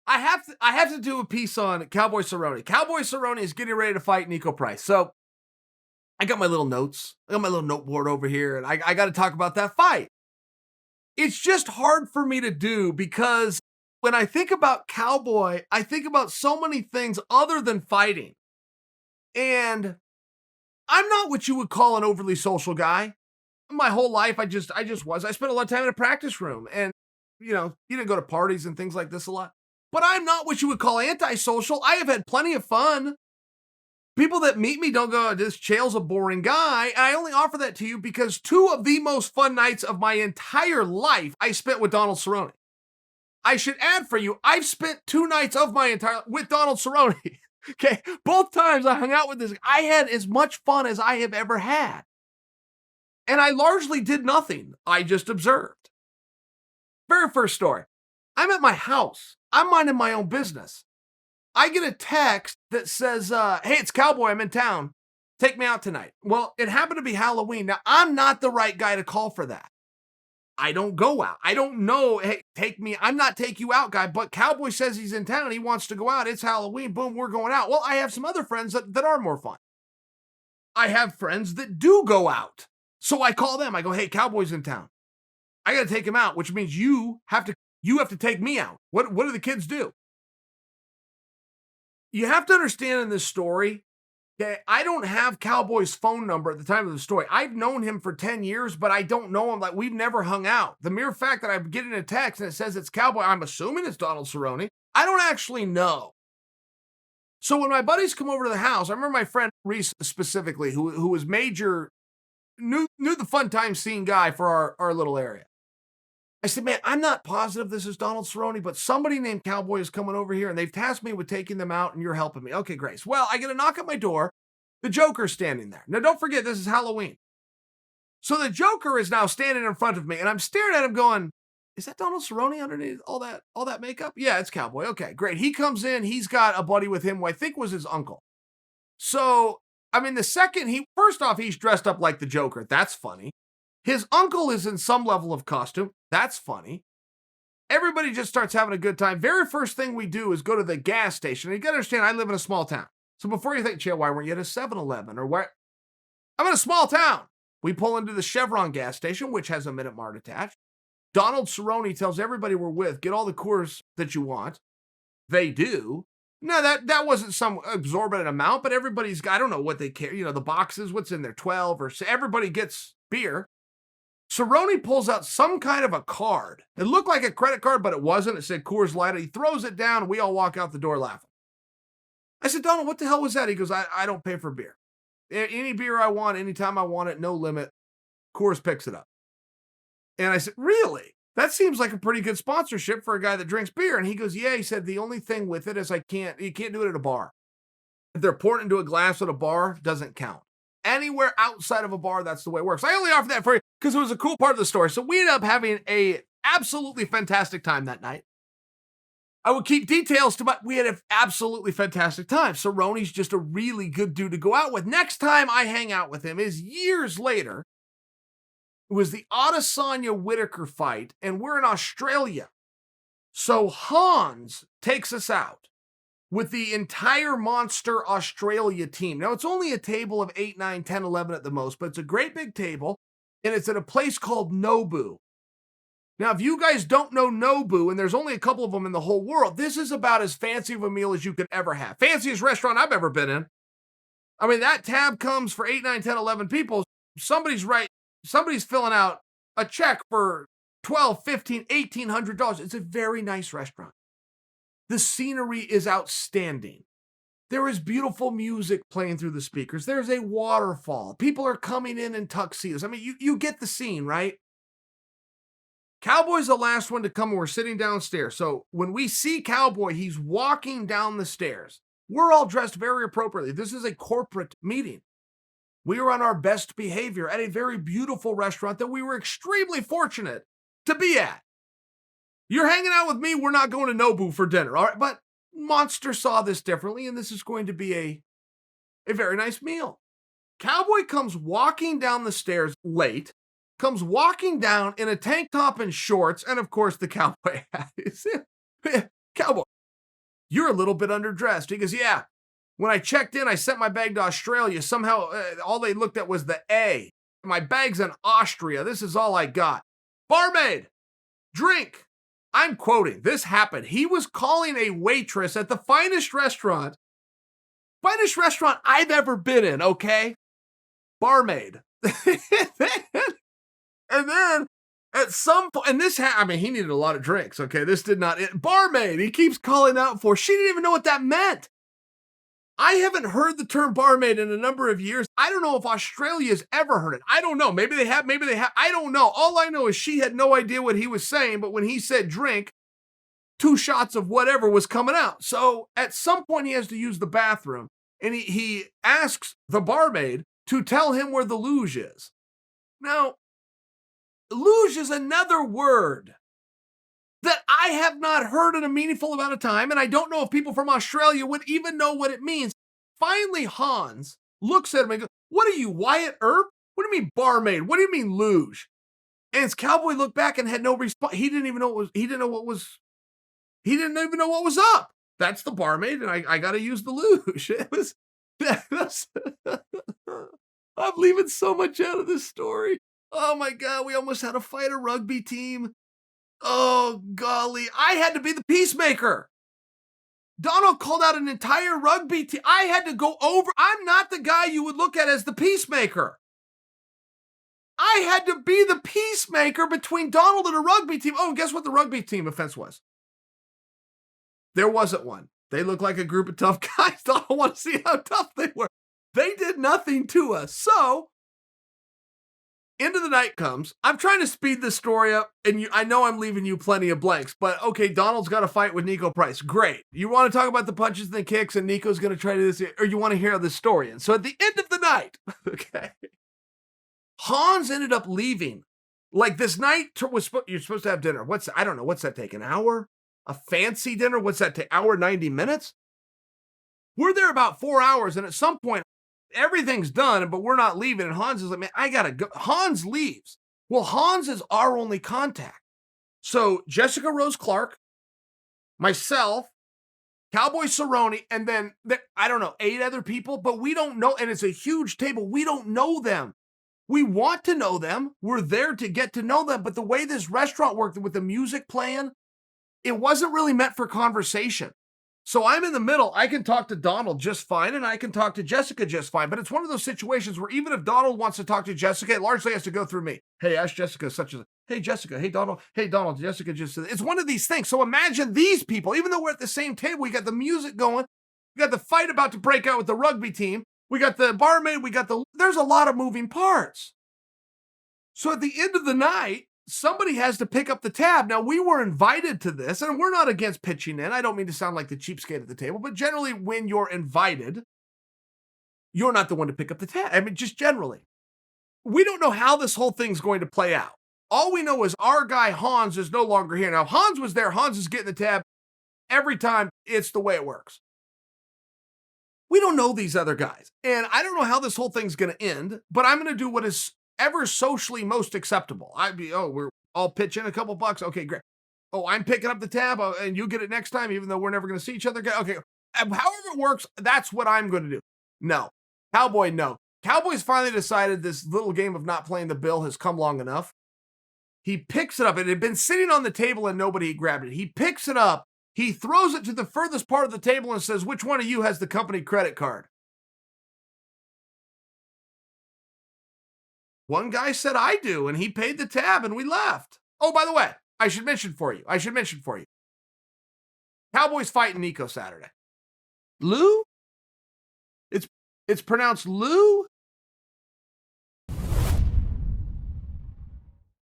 I have to do a piece on Cowboy Cerrone. Cowboy Cerrone is getting ready to fight Nico Price. So I got my little notes. I got my little noteboard over here, and I got to talk about that fight. It's just hard for me to do because when I think about Cowboy, I think about so many things other than fighting. And I'm not what you would call an overly social guy. My whole life, I just was. I spent a lot of time in a practice room, and you didn't go to parties and things like this a lot. But I'm not what you would call antisocial. I have had plenty of fun. People that meet me don't go, this Chael's a boring guy. And I only offer that to you because 2 of the most fun nights of my entire life I spent with Donald Cerrone. I should add for you, I've spent 2 nights of my entire with Donald Cerrone. Okay, both times I hung out with this. I had as much fun as I have ever had. And I largely did nothing. I just observed. Very first story. I'm at my house. I'm minding my own business. I get a text that says, hey, it's Cowboy. I'm in town. Take me out tonight. Well, it happened to be Halloween. Now, I'm not the right guy to call for that. I don't go out. I don't know. Hey, take me. I'm not take you out guy, but Cowboy says he's in town. He wants to go out. It's Halloween. Boom, we're going out. Well, I have some other friends that are more fun. I have friends that do go out. So I call them. I go, hey, Cowboy's in town. I got to take him out, which means you have to take me out. What do the kids do? You have to understand in this story, okay, I don't have Cowboy's phone number at the time of the story. I've known him for 10 years, but I don't know him. Like, we've never hung out. The mere fact that I'm getting a text and it says it's Cowboy, I'm assuming it's Donald Cerrone. I don't actually know. So when my buddies come over to the house, I remember my friend Reese specifically, who was major, knew the fun time scene guy for our little area. I said, man, I'm not positive this is Donald Cerrone, but somebody named Cowboy is coming over here, and they've tasked me with taking them out, and you're helping me. Okay, Grace. Well, I get a knock at my door. The Joker's standing there. Now, don't forget, this is Halloween. So the Joker is now standing in front of me, and I'm staring at him going, is that Donald Cerrone underneath all that makeup? Yeah, it's Cowboy. Okay, great. He comes in. He's got a buddy with him who I think was his uncle. So, I mean, first off, he's dressed up like the Joker. That's funny. His uncle is in some level of costume. That's funny. Everybody just starts having a good time. Very first thing we do is go to the gas station. And you got to understand, I live in a small town. So before you think, Chael, why weren't you at a 7-Eleven? Or where? I'm in a small town. We pull into the Chevron gas station, which has a Minute Mart attached. Donald Cerrone tells everybody we're with, get all the Coors that you want. They do. No, that wasn't some exorbitant amount, but everybody's got, I don't know what they care. The boxes, what's in there, 12 or so. Everybody gets beer. Cerrone pulls out some kind of a card. It looked like a credit card, but it wasn't. It said Coors Light. He throws it down, and we all walk out the door laughing. I said, Donald, what the hell was that? He goes, I don't pay for beer. Any beer I want, anytime I want it, no limit. Coors picks it up. And I said, really? That seems like a pretty good sponsorship for a guy that drinks beer. And he goes, yeah. He said, the only thing with it is you can't do it at a bar. If they're pouring into a glass at a bar, doesn't count. Anywhere outside of a bar, that's the way it works. I only offer that for you because it was a cool part of the story. So we ended up having a absolutely fantastic time that night. I would keep details we had an absolutely fantastic time. Cerrone's just a really good dude to go out with. Next time I hang out with him is years later. It was the Adesanya Whitaker fight, and we're in Australia. So Hans takes us out with the entire Monster Australia team. Now, it's only a table of 8, 9, 10, 11 at the most, but it's a great big table, and it's at a place called Nobu. Now, if you guys don't know Nobu, and there's only a couple of them in the whole world, this is about as fancy of a meal as you could ever have. Fanciest restaurant I've ever been in. I mean, that tab comes for 8, 9, 10, 11 people. Somebody's filling out a check for $1,200, $1,500, $1,800. It's a very nice restaurant. The scenery is outstanding. There is beautiful music playing through the speakers. There's a waterfall. People are coming in tuxedos. I mean, you get the scene, right? Cowboy's the last one to come. We're sitting downstairs. So when we see Cowboy, he's walking down the stairs. We're all dressed very appropriately. This is a corporate meeting. We were on our best behavior at a very beautiful restaurant that we were extremely fortunate to be at. You're hanging out with me. We're not going to Nobu for dinner. All right. But Monster saw this differently, and this is going to be a very nice meal. Cowboy comes walking down the stairs late, comes walking down in a tank top and shorts, and of course the cowboy hat is it. Cowboy. You're a little bit underdressed. He goes, yeah. When I checked in, I sent my bag to Australia. Somehow, all they looked at was the A. My bag's in Austria. This is all I got. Barmaid, drink. I'm quoting. This happened. He was calling a waitress at the finest restaurant I've ever been in, okay? Barmaid. And then at some point, and he needed a lot of drinks, okay? This did not, barmaid, he keeps calling out for, she didn't even know what that meant. I haven't heard the term barmaid in a number of years. I don't know if Australia's ever heard it. I don't know. Maybe they have. I don't know. All I know is she had no idea what he was saying, but when he said drink, 2 shots of whatever was coming out. So at some point he has to use the bathroom, and he asks the barmaid to tell him where the luge is. Now, luge is another word that I have not heard in a meaningful amount of time, and I don't know if people from Australia would even know what it means. Finally, Hans looks at him and goes, what are you, Wyatt Earp? What do you mean barmaid? What do you mean luge? And his Cowboy looked back and had no response. He didn't even know what was up. That's the barmaid, and I got to use the luge. I'm leaving so much out of this story. Oh my God, we almost had to fight a rugby team. Oh, golly. I had to be the peacemaker. Donald called out an entire rugby team. I had to go over. I'm not the guy you would look at as the peacemaker. I had to be the peacemaker between Donald and a rugby team. Oh, and guess what the rugby team offense was? There wasn't one. They looked like a group of tough guys. I don't want to see how tough they were. They did nothing to us. So, end of the night comes. I'm trying to speed this story up, and I know I'm leaving you plenty of blanks, but okay, Donald's got a fight with Nico Price. Great. You want to talk about the punches and the kicks, and Nico's going to try to do this, or you want to hear the story? And so at the end of the night, okay, Hans ended up leaving. Like this night, you're supposed to have dinner. I don't know, what's that take, an hour? A fancy dinner? What's that take, hour, 90 minutes? We're there about 4 hours, and at some point, everything's done, but we're not leaving. And Hans is like, man, I gotta go. Hans leaves. Well, Hans is our only contact. So Jessica Rose Clark, myself, Cowboy Cerrone, and then, I don't know, 8 other people, but we don't know. And it's a huge table. We don't know them. We want to know them. We're there to get to know them. But the way this restaurant worked with the music playing, it wasn't really meant for conversation. So I'm in the middle. I can talk to Donald just fine, and I can talk to Jessica just fine. But it's one of those situations where even if Donald wants to talk to Jessica, it largely has to go through me. Hey, ask Jessica such as, hey, Jessica, hey, Donald, Jessica just, it's one of these things. So imagine these people, even though we're at the same table, we got the music going, we got the fight about to break out with the rugby team, we got the barmaid, there's a lot of moving parts. So at the end of the night, somebody has to pick up the tab. Now, we were invited to this, and we're not against pitching in. I don't mean to sound like the cheapskate at the table, but generally when you're invited, you're not the one to pick up the tab. I mean, just generally. We don't know how this whole thing's going to play out. All we know is our guy Hans is no longer here. Now, Hans was there. Hans is getting the tab every time. It's the way it works. We don't know these other guys, and I don't know how this whole thing's going to end, but I'm going to do what is ever socially most acceptable. We're all pitching a couple bucks. Okay, great. Oh, I'm picking up the tab, and you get it next time, even though we're never going to see each other. Okay, however it works, that's what I'm going to do. No. Cowboy, no. Cowboy's finally decided this little game of not playing the bill has come long enough. He picks it up. It had been sitting on the table, and nobody grabbed it. He picks it up. He throws it to the furthest part of the table and says, which one of you has the company credit card? One guy said, I do, and he paid the tab, and we left. Oh, by the way, I should mention for you. Cowboys fighting Nico Saturday. Lou? It's pronounced Lou?